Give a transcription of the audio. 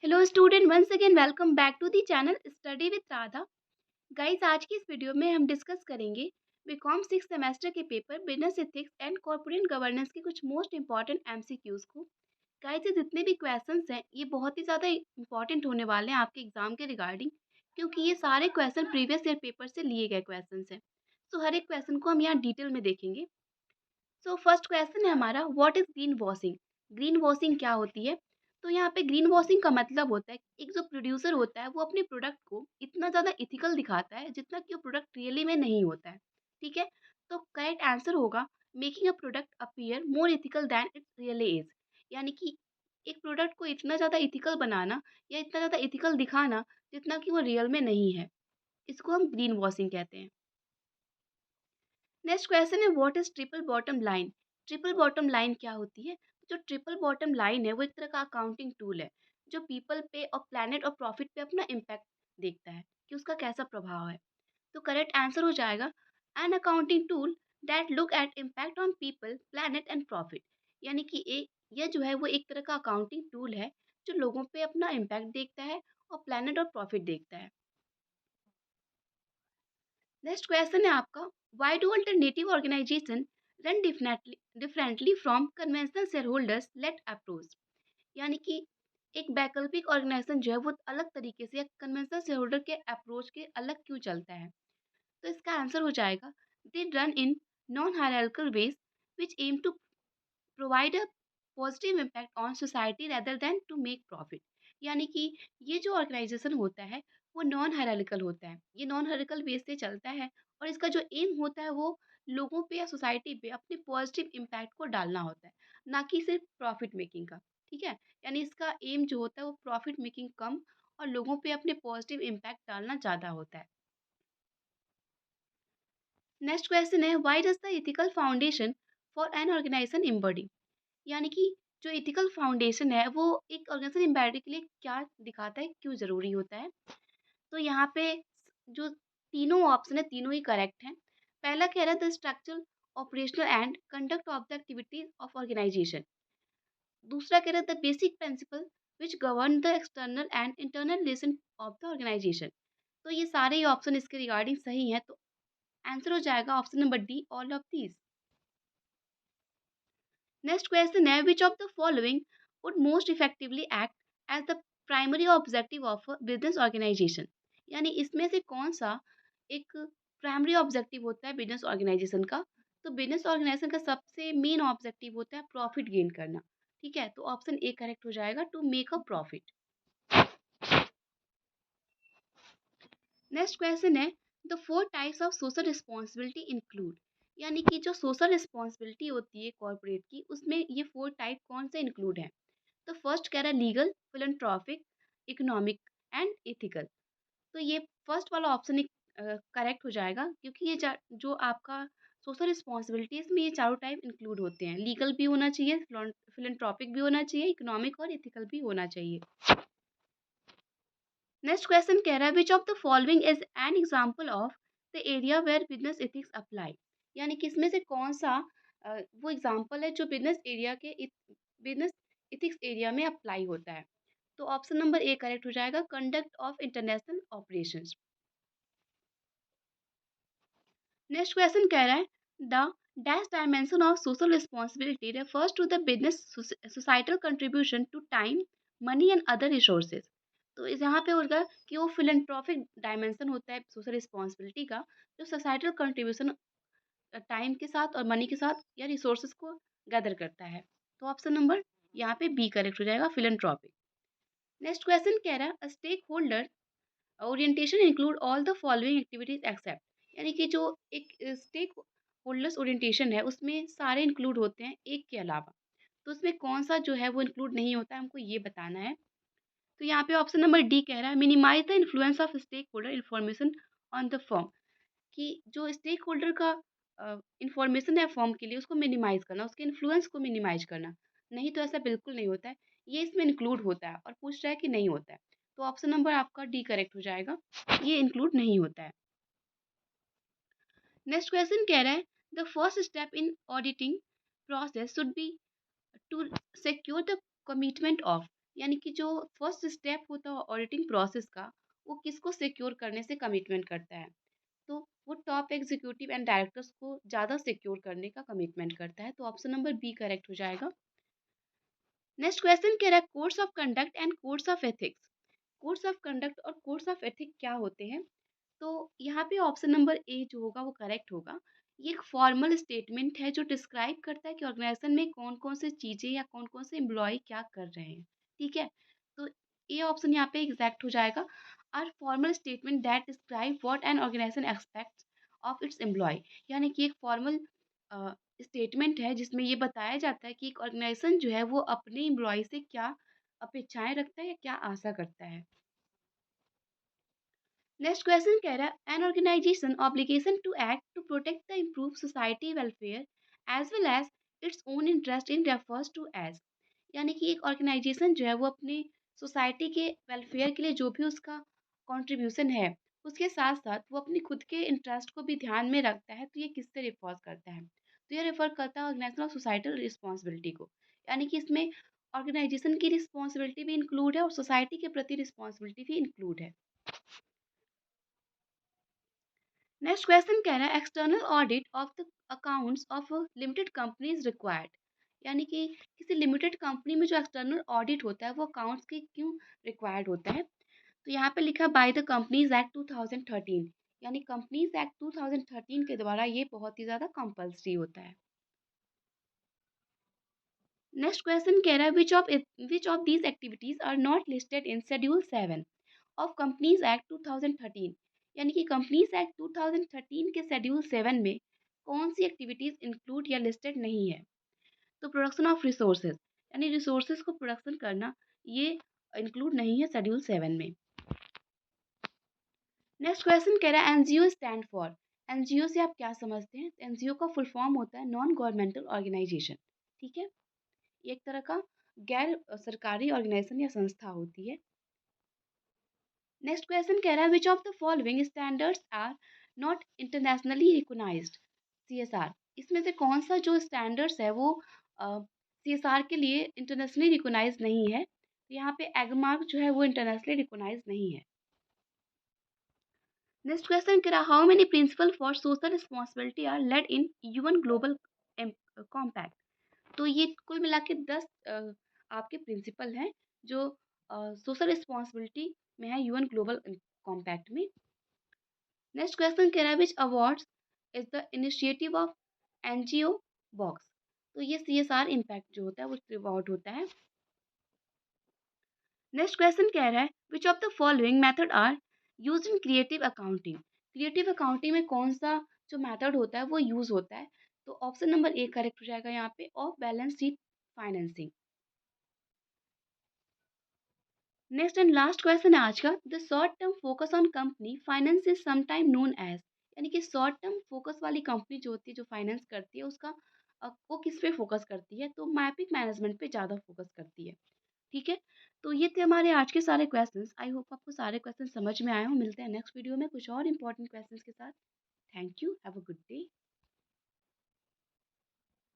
Hello student, once again welcome back to the channel study with Radha. Guys, आज की इस video में हम डिस्कस करेंगे बीकॉम 6 सेमेस्टर के paper business ethics and corporate governance के कुछ मोस्ट इंपॉर्टेंट एमसीक्यूज को। गाइस, ये जितने भी क्वेश्चंस हैं ये बहुत ही ज़्यादा इंपॉर्टेंट होने वाले हैं आपके एग्जाम के रिगार्डिंग, क्योंकि ये सारे क्वेश्चन प्रीवियस ईयर पेपर से लिए गए क्वेश्चन हैं। सो हर एक क्वेश्चन को हम यहाँ डिटेल में देखेंगे। सो फर्स्ट क्वेश्चन है हमारा, what is green washing. Green washing क्या होती है? तो यहाँ पे ग्रीन वॉशिंग का मतलब होता है एक जो प्रोड्यूसर होता है वो अपने प्रोडक्ट को इतना ज़्यादा इथिकल दिखाता है जितना कि वो प्रोडक्ट रियली में नहीं होता है। ठीक है, तो करेक्ट आंसर होगा making a product appear more ethical than it really is. यानी कि एक प्रोडक्ट को इतना ज़्यादा इथिकल बनाना या इतना ज़्यादा इथिकल दिखाना जितना कि वो रियल में नहीं है, इसको हम ग्रीन वॉशिंग कहते हैं। नेक्स्ट क्वेश्चन है, what is triple bottom line. Triple bottom line क्या होती है? जो ट्रिपल बॉटम लाइन है वो एक तरह का अकाउंटिंग टूल है जो पीपल पे और प्लैनेट और प्रॉफिट पे अपना इम्पैक्ट देखता है कि उसका कैसा प्रभाव है। तो करेक्ट आंसर हो जाएगा an accounting tool that look at impact on people planet and profit. यानी कि एक यह जो है वो एक तरह का अकाउंटिंग टूल है जो लोगों पे अपना इम्पैक्ट देखता है और प्लैनेट और प्रॉफिट देखता है। नेक्स्ट क्वेश्चन है आपका, why do alternative organisation run differently from conventional share holders led approach. यानी कि एक वैकल्पिक ऑर्गेनाइजेशन जो है वो अलग तरीके से कन्वेंशनल शेयर होल्डर के अप्रोच के अलग क्यों चलता है? तो इसका आंसर हो जाएगा, they run in non hierarchical ways which aim to provide a positive impact on society rather than to make profit. यानी कि ये जो ऑर्गेनाइजेशन होता है वो नॉन हायरार्किकल होता है, ये नॉन हायरार्किकल बेस से चलता है और इसका जो एम होता है वो लोगों पे या सोसाइटी पे अपने पॉजिटिव इम्पैक्ट को डालना होता है, ना कि सिर्फ प्रॉफिट मेकिंग का। ठीक है, यानी इसका एम जो होता है वो प्रॉफिट मेकिंग कम और लोगों पे अपने पॉजिटिव इम्पैक्ट डालना ज़्यादा होता है। नेक्स्ट क्वेश्चन है, why does the ethical foundation for an organisation embody. यानी कि जो एथिकल फाउंडेशन है वो एक ऑर्गेनाइजेशन एम्बॉडी के लिए क्या दिखाता है, क्यों ज़रूरी होता है? तो यहाँ पे जो तीनों ऑप्शन है तीनों ही करेक्ट हैं। पहला कह रहा है the structural operational and conduct of the activities of organisation. दूसरा कह रहा है the basic principle which govern the external and internal relation of the organisation. तो ये सारे ही ऑप्शन इसके रिगार्डिंग सही हैं, तो आंसर हो जाएगा option number D, all of these. Next question है, which of the following would most effectively act as the primary objective of a business organisation. यानी इसमें से कौन सा एक प्राइमरी ऑब्जेक्टिव होता है बिजनेस ऑर्गेनाइजेशन का? तो बिजनेस ऑर्गेनाइजेशन का सबसे मेन ऑब्जेक्टिव होता है प्रॉफिट गेन करना। ठीक है, तो ऑप्शन ए करेक्ट हो जाएगा, to make a profit. Next question है, the four types of social responsibility include. यानी कि जो सोशल रिस्पॉन्सिबिलिटी होती है कॉर्पोरेट की उसमें ये फोर टाइप कौन से इंक्लूड हैं? तो फर्स्ट कह रहा है legal, philanthropic, economic and ethical. तो ये फर्स्ट वाला ऑप्शन करेक्ट हो जाएगा, क्योंकि ये जो आपका सोशल रिस्पॉन्सिबिलिटी इसमें ये चारों टाइप इंक्लूड होते हैं। लीगल भी होना चाहिए, फिलैंथ्रोपिक भी होना चाहिए, इकोनॉमिक और एथिकल भी होना चाहिए। नेक्स्ट क्वेश्चन कह रहा है, which of the following is an example of the area where business ethics apply. यानी कि इसमें से कौन सा वो एग्जांपल है जो बिजनेस एरिया के बिजनेस एथिक्स एरिया में अप्लाई होता है? तो ऑप्शन नंबर ए करेक्ट हो जाएगा, conduct of international operations. Next question कह रहा है, the dash dimension of social responsibility refers to the business societal contribution to time, money and other resources. तो इस यहाँ पे होगा कि वो फिलेंट्रॉपिक डायमेंशन होता है सोशल रिस्पॉन्सिबिलिटी का, जो सोसाइटल कंट्रीब्यूशन टाइम के साथ और मनी के साथ या रिसोर्सेज को गैदर करता है। तो ऑप्शन नंबर यहाँ पे बी करेक्ट हो जाएगा, फिलेंट्रॉपिक। नेक्स्ट क्वेश्चन कह रहा है, stake holder orientation include all the following activities except. यानी कि जो एक स्टेक होल्डर्स ओरिएंटेशन है उसमें सारे इंक्लूड होते हैं एक के अलावा, तो उसमें कौन सा जो है वो इंक्लूड नहीं होता है, हमको ये बताना है। तो यहाँ पे ऑप्शन नंबर डी कह रहा है, minimise the influence of stake holder information on the firm. कि जो स्टेक होल्डर का इंफॉर्मेशन है फर्म के लिए उसको मिनिमाइज करना, उसके इन्फ्लुएंस को मिनिमाइज करना। नहीं तो ऐसा बिल्कुल नहीं होता है, ये इसमें इंक्लूड होता है और पूछ रहा है कि नहीं होता है। तो ऑप्शन नंबर आपका डी करेक्ट हो जाएगा, ये इंक्लूड नहीं होता है। नेक्स्ट क्वेश्चन कह रहा है, the first step in auditing process should be to secure the commitment of. यानी कि जो फर्स्ट स्टेप होता है ऑडिटिंग प्रोसेस का, वो किसको सिक्योर करने से कमिटमेंट करता है? तो वो टॉप एग्जीक्यूटिव एंड डायरेक्टर्स को ज़्यादा सिक्योर करने का कमिटमेंट करता है। तो ऑप्शन नंबर बी करेक्ट हो जाएगा। नेक्स्ट क्वेश्चन कह रहा है codes of conduct and codes of ethics. Codes of conduct और कोड्स ऑफ एथिक क्या होते हैं? तो यहाँ पे ऑप्शन नंबर ए जो होगा वो करेक्ट होगा। ये एक फॉर्मल स्टेटमेंट है जो डिस्क्राइब करता है कि ऑर्गेनाइजेशन में कौन-कौन सी चीज़ें या कौन-कौन से एम्प्लॉयी क्या कर रहे हैं, ठीक है? तो ए ऑप्शन यहाँ पे एग्ज़ैक्ट हो जाएगा। Are formal statement that describe what an organisation expects of its employee. यानी कि एक फॉर्मल स्टेटमेंट है जिसमें ये बताया जाता है कि एक ऑर्गेनाइजेशन जो है वो अपने एम्प्लॉयी से क्या अपेक्षाएँ रखता है या क्या आशा करता है। नेक्स्ट क्वेश्चन कह रहा है an organisation obligation to act to protect the improve society welfare as well as its own interest in refers to as. यानी कि एक ऑर्गेनाइजेशन जो है वो अपनी सोसाइटी के वेलफेयर के लिए जो भी उसका कंट्रीब्यूशन है उसके साथ साथ वो अपनी खुद के इंटरेस्ट को भी ध्यान में रखता है। तो ये किससे रिफर करता है? तो ये रेफर करता है ऑर्गेनाइजेशन ऑफ सोसाइटल रिस्पॉन्सिबिलिटी को। यानी कि इसमें ऑर्गेनाइजेशन की रिस्पॉन्सिबिलिटी भी इंक्लूड है और सोसाइटी के प्रति रिस्पॉन्सिबिलिटी भी इंक्लूड है। नेक्स्ट क्वेश्चन कह रहा है external audit of the accounts of limited company is required. यानी कि किसी लिमिटेड कंपनी में जो एक्सटर्नल ऑडिट होता है वो अकाउंट्स के क्यों रिक्वायर्ड होता है? तो यहाँ पे लिखा बाय द कंपनीज एक्ट 2013। यानी कंपनीज एक्ट 2013 के द्वारा ये बहुत ही ज़्यादा कंपल्सरी होता है। नेक्स्ट क्वेश्चन कह रहा है which of these activities are not listed in schedule 7 of companies act 2013। यानी कि कंपनीज एक्ट 2013 के शेड्यूल 7 में कौन सी एक्टिविटीज इंक्लूड या लिस्टेड नहीं है? तो प्रोडक्शन ऑफ रिसोर्सेज, यानी रिसोर्सेज को प्रोडक्शन करना, ये इंक्लूड नहीं है शेड्यूल 7 में। नेक्स्ट क्वेश्चन कह रहा है एनजीओ स्टैंड फॉर। एनजीओ से आप क्या समझते हैं? एनजीओ का फुल फॉर्म होता है नॉन गवर्नमेंटल ऑर्गेनाइजेशन, ठीक है? ये एक तरह का गैर सरकारी ऑर्गेनाइजेशन या संस्था होती है। नेक्स्ट क्वेश्चन कह रहा है which of the following standards are not internationally recognised? CSR, इसमें से कौन सा जो स्टैंडर्ड्स है वो सीएसआर के लिए इंटरनेशनली रिकॉग्नाइज नहीं है? तो यहाँ पे एगमार्क जो है वो इंटरनेशनली रिकॉग्नाइज नहीं है। नेक्स्ट क्वेश्चन कह रहा how many principle for social responsibility are laid in UN global compact? तो ये कुल मिला के 10 आपके प्रिंसिपल हैं जो सोशल रिस्पॉन्सिबिलिटी में है यूएन ग्लोबल कॉम्पैक्ट में। नेक्स्ट क्वेश्चन कह रहा है which awards is the initiative of NGO box? तो ये सीएसआर इम्पैक्ट जो होता है वो अवार्ड होता है। नेक्स्ट क्वेश्चन कह रहा है which of the following method are used in creative accounting? Creative accounting में कौन सा जो मेथड होता है वो यूज होता है? तो ऑप्शन नंबर ए करेक्ट हो जाएगा यहाँ पे off balance sheet financing. Next and last question है आज का the short term focus on company finance is sometime known as. यानी कि शॉर्ट टर्म फोकस वाली कंपनी जो होती है जो फाइनेंस करती है उसका वो किस पे फोकस करती है? तो मैपिंग मैनेजमेंट पे ज़्यादा फोकस करती है, ठीक है? तो ये थे हमारे आज के सारे क्वेश्चंस। आई होप आपको सारे क्वेश्चन समझ में आए हों। मिलते हैं नेक्स्ट वीडियो में कुछ और इंपॉर्टेंट क्वेश्चंस के साथ। Thank you, have a good day.